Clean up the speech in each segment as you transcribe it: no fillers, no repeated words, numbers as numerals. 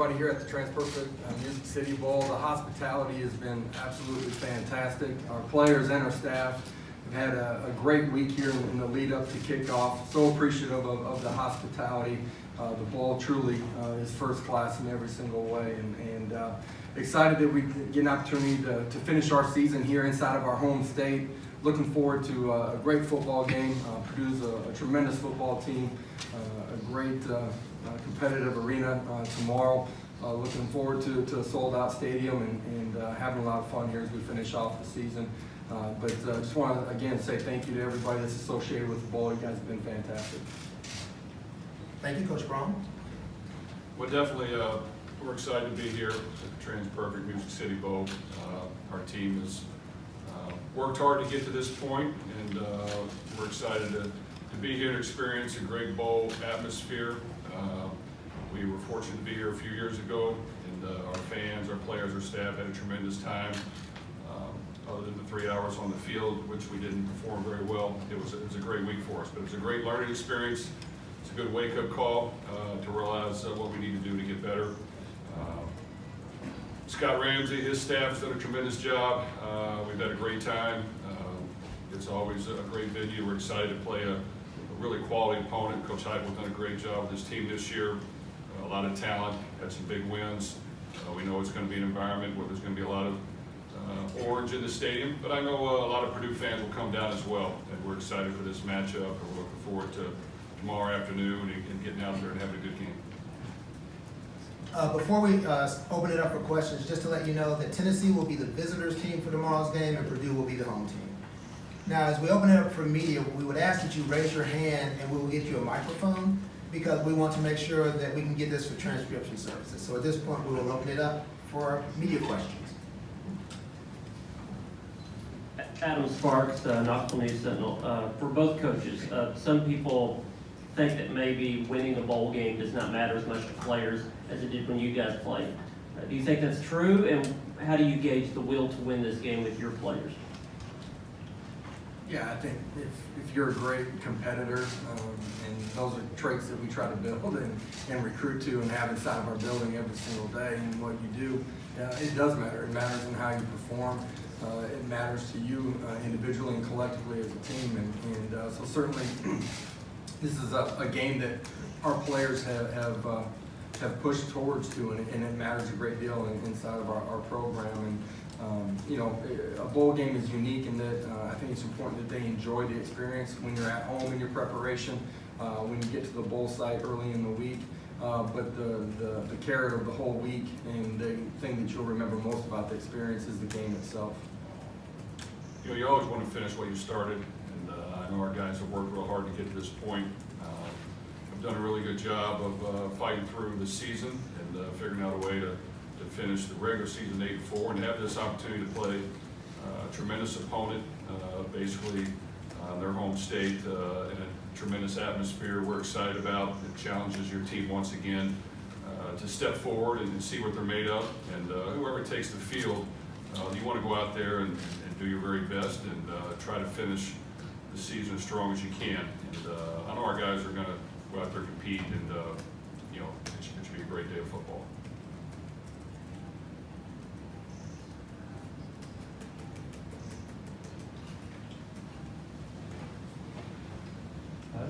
everybody here at the TransPerfect Music City Bowl. The hospitality has been absolutely fantastic. Our players and our staff have had a great week here in the lead up to kickoff. So appreciative of the hospitality. The bowl truly is first class in every single way, and excited that we get an opportunity to finish our season here inside of our home state. Looking forward to a great football game. Purdue's a tremendous football team, a great competitive arena tomorrow. Looking forward to a sold-out stadium and having a lot of fun here as we finish off the season. But just want to, again, say thank you to everybody that's associated with the bowl. You guys have been fantastic. Thank you, Coach Brohm. Well, definitely, we're excited to be here at the TransPerfect Music City Bowl. Our team has worked hard to get to this point, and we're excited to be here to experience a great bowl atmosphere. We were fortunate to be here a few years ago, and our fans, our players, our staff had a tremendous time. Other than the 3 hours on the field, which we didn't perform very well, it was a great week for us. But it was a great learning experience. It's a good wake-up call to realize what we need to do to get better. Scott Ramsey, his staff has done a tremendous job. We've had a great time. It's always a great venue. We're excited to play a really quality opponent. Coach Heupel done a great job with his team this year. A lot of talent, had some big wins. We know it's going to be an environment where there's going to be a lot of orange in the stadium, but I know a lot of Purdue fans will come down as well, and we're excited for this matchup, and we're looking forward to tomorrow afternoon and getting out there and having a good game. Before we open it up for questions, just to let you know that Tennessee will be the visitors team for tomorrow's game and Purdue will be the home team. Now, as we open it up for media, we would ask that you raise your hand and we will get you a microphone because we want to make sure that we can get this for transcription services. So at this point, we will open it up for media questions. Adam Sparks, Knoxville News Sentinel. For both coaches, some people think that maybe winning a bowl game does not matter as much to players as it did when you guys played. Do you think that's true, and how do you gauge the will to win this game with your players? Yeah, I think if you're a great competitor, and those are traits that we try to build and recruit to and have inside of our building every single day, and what you do, it does matter. It matters in how you perform. It matters to you individually and collectively as a team, and so certainly this is a game that our players have pushed towards to, and it matters a great deal inside of our program. And you know, a bowl game is unique in that I think it's important that they enjoy the experience when you're at home in your preparation, when you get to the bowl site early in the week. But the carrot of the whole week and the thing that you'll remember most about the experience is the game itself. You know, you always want to finish what you started, and I know our guys have worked real hard to get to this point. Have done a really good job of fighting through the season and figuring out a way to finish the regular season 8-4 and have this opportunity to play a tremendous opponent, basically their home state in a tremendous atmosphere. We're excited about. It challenges your team once again to step forward and see what they're made of. And whoever takes the field, you want to go out there and do your very best and try to finish the season as strong as you can. And I know our guys are going to go out there and compete, and you know, it should be a great day of football.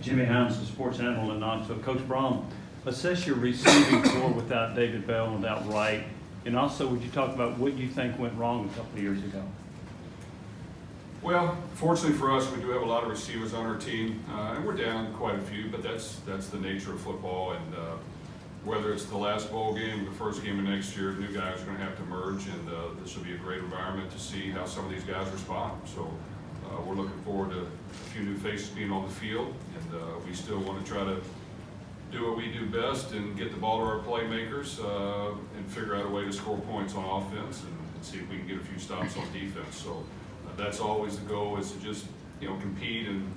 Jimmy Hines, the sports analyst in Knoxville. Coach Brohm, assess your receiving corps without David Bell and without Wright, and also would you talk about what you think went wrong a couple of years ago? Well, fortunately for us, we do have a lot of receivers on our team, and we're down quite a few, but that's the nature of football. And whether it's the last bowl game or the first game of next year, new guys are going to have to merge, and this will be a great environment to see how some of these guys respond. So we're looking forward to a few new faces being on the field, and we still want to try to do what we do best and get the ball to our playmakers and figure out a way to score points on offense and see if we can get a few stops on defense. So that's always the goal, is to just, you know, compete and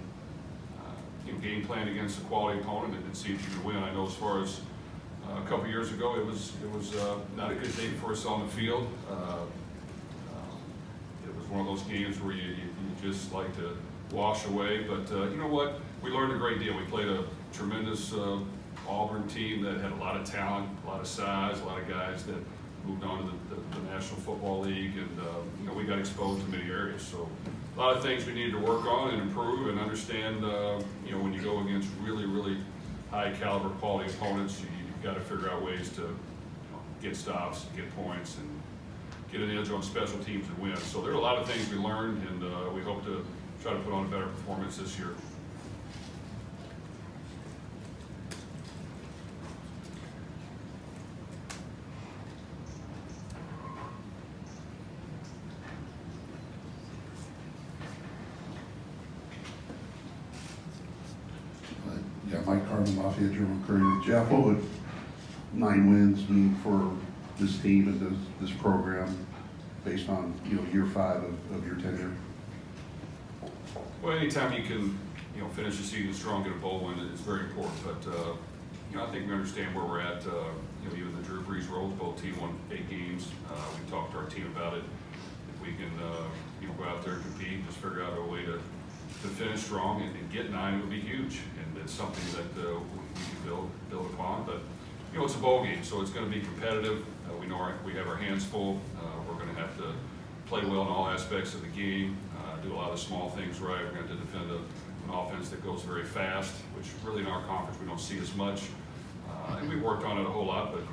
game plan against a quality opponent and see if you can win. I know as far as a couple years ago, it was not a good day for us on the field. It was one of those games where you just like to wash away. But you know what? We learned a great deal. We played a tremendous Auburn team that had a lot of talent, a lot of size, a lot of guys that moved on to the National Football League, and you know, we got exposed in many areas. So a lot of things we needed to work on and improve and understand. You know, when you go against really, really high caliber quality opponents, you've got to figure out ways to, you know, get stops, get points, and get an edge on special teams and win. So there are a lot of things we learned, and we hope to try to put on a better performance this year. Yeah, Mike Carvin, Lafayette Journal Courier. Jeff, what would 9 wins mean for this team and this program based on, you know, year 5 of your tenure? Well, anytime you can, you know, finish the season strong, get a bowl win, it's very important. But you know, I think we understand where we're at. You know, even the Drew Brees roles, both teams won 8 games. We talked to our team about it. If we can, you know, go out there and compete, just figure out a way to finish strong and get 9, it would be huge. And it's something that we can build upon. But you know, it's a bowl game, so it's going to be competitive. We know we have our hands full. We're going to have to play well in all aspects of the game, do a lot of small things right. We're going to defend an offense that goes very fast, which really in our conference we don't see as much. And we worked on it a whole lot, but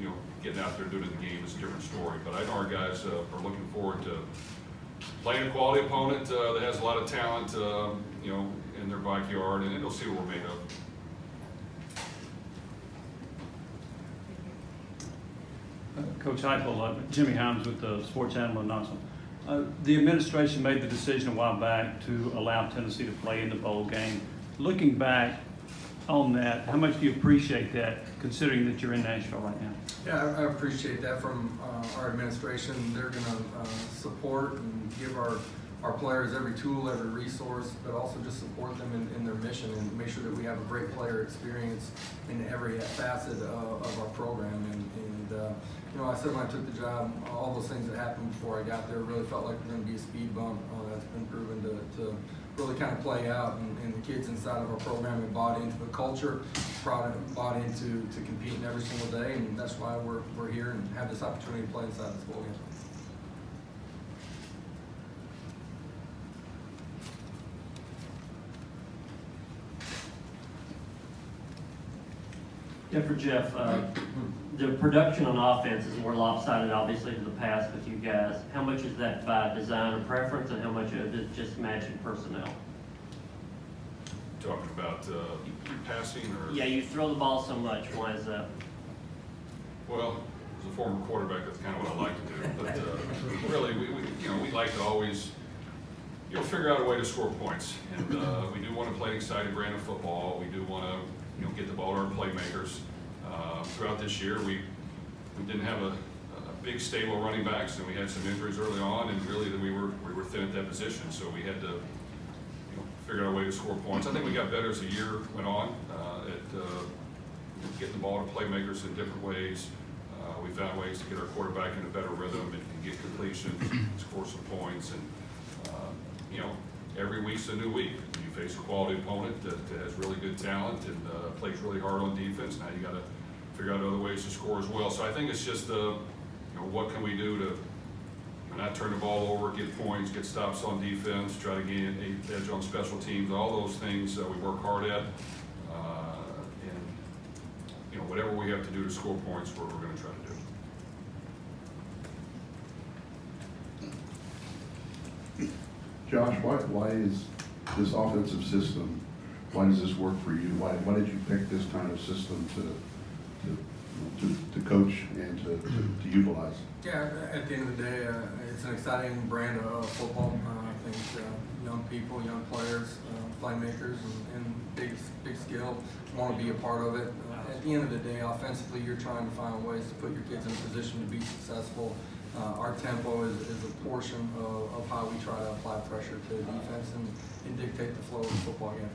you know, getting out there and doing it in the game is a different story. But I know our guys are looking forward to playing a quality opponent that has a lot of talent, you know, in their backyard, and they'll see what we're made of. Coach Heupel, Jimmy Himes with the Sports Animal Announcement. The administration made the decision a while back to allow Tennessee to play in the bowl game. Looking back on that, how much do you appreciate that, considering that you're in Nashville right now? Yeah, I appreciate that from our administration. They're going to support and give our players every tool, every resource, but also just support them in their mission and make sure that we have a great player experience in every facet of our program. And you know, I said when I took the job, all those things that happened before I got there really felt like they're going to be a speed bump. That's been proven to really kind of play out, and the kids inside of our program have bought into the culture, bought into competing every single day, and that's why we're here and have this opportunity to play inside this bowl game. Yeah, for Jeff, the production on offense is more lopsided, obviously, to the past with you guys. How much is that by design or preference, and how much of it is just matching personnel? Talking about passing or? Yeah, you throw the ball so much. Why is that? Well, as a former quarterback, that's kind of what I like to do. But really, we like to always, you know, figure out a way to score points. And we do want to play an exciting brand of football. We do want to, you know, get the ball to our playmakers. Throughout this year, we didn't have a big stable running backs, and we had some injuries early on, and really we were thin at that position. So we had to, you know, figure out a way to score points. I think we got better as the year went on at getting the ball to playmakers in different ways. We found ways to get our quarterback in a better rhythm and get completions, score some points, and you know, every week's a new week. You face a quality opponent that has really good talent and plays really hard on defense. Now you got to figure out other ways to score as well. So I think it's just, you know, what can we do to not turn the ball over, get points, get stops on defense, try to gain an edge on special teams. All those things we work hard at, and you know, whatever we have to do to score points, we're going to try to do. Josh, why is this offensive system, why does this work for you? Why did you pick this kind of system to coach and to utilize? Yeah, at the end of the day, it's an exciting brand of football. I think young people, young players, playmakers, and big skill want to be a part of it. At the end of the day, offensively, you're trying to find ways to put your kids in a position to be successful. Our tempo is a portion of how we try to apply pressure to the defense and dictate the flow of the football game.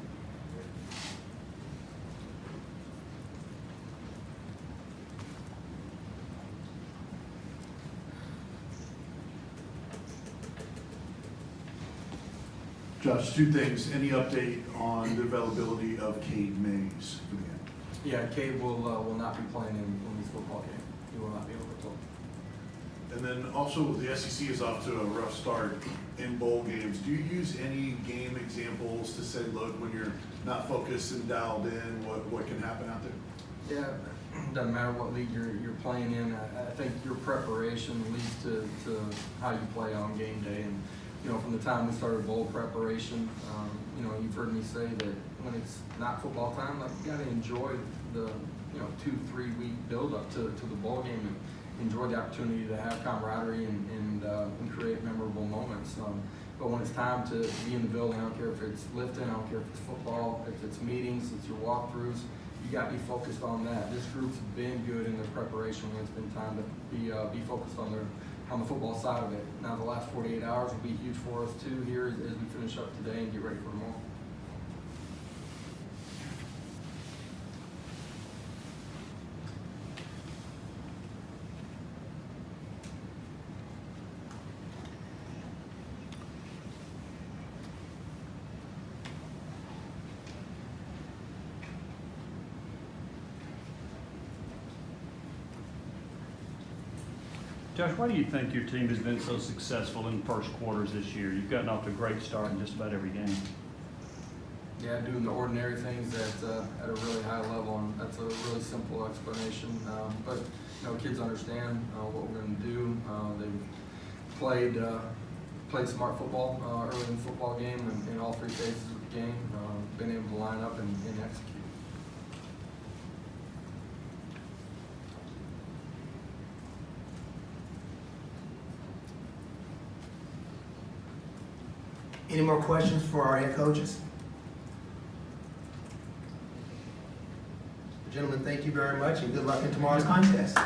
Josh, 2 things. Any update on the availability of Cade Mays for the game? Yeah, Cade will not be playing in this football game. He will not be able to play. And then also, the SEC is off to a rough start in bowl games. Do you use any game examples to say, look, when you're not focused and dialed in, what can happen out there? Yeah, doesn't matter what league you're playing in. I think your preparation leads to how you play on game day. And you know, from the time we started bowl preparation, you know, you've heard me say that when it's not football time, like you got to enjoy the 2-3 week build up to the bowl game and enjoy the opportunity to have camaraderie and create memorable moments. But when it's time to be in the building, I don't care if it's lifting, I don't care if it's football, if it's meetings, it's your walkthroughs, you got to be focused on that. This group's been good in their preparation when it's been time to be focused on the football side of it. Now the last 48 hours will be huge for us too here as we finish up today and get ready for tomorrow. Josh, why do you think your team has been so successful in the first quarters this year? You've gotten off to a great start in just about every game. Yeah, doing the ordinary things at a really high level, and that's a really simple explanation. But you know, kids understand what we're going to do. They've played smart football early in the football game and in all three phases of the game. Been able to line up and execute. Any more questions for our head coaches? Gentlemen, thank you very much and good luck in tomorrow's contest.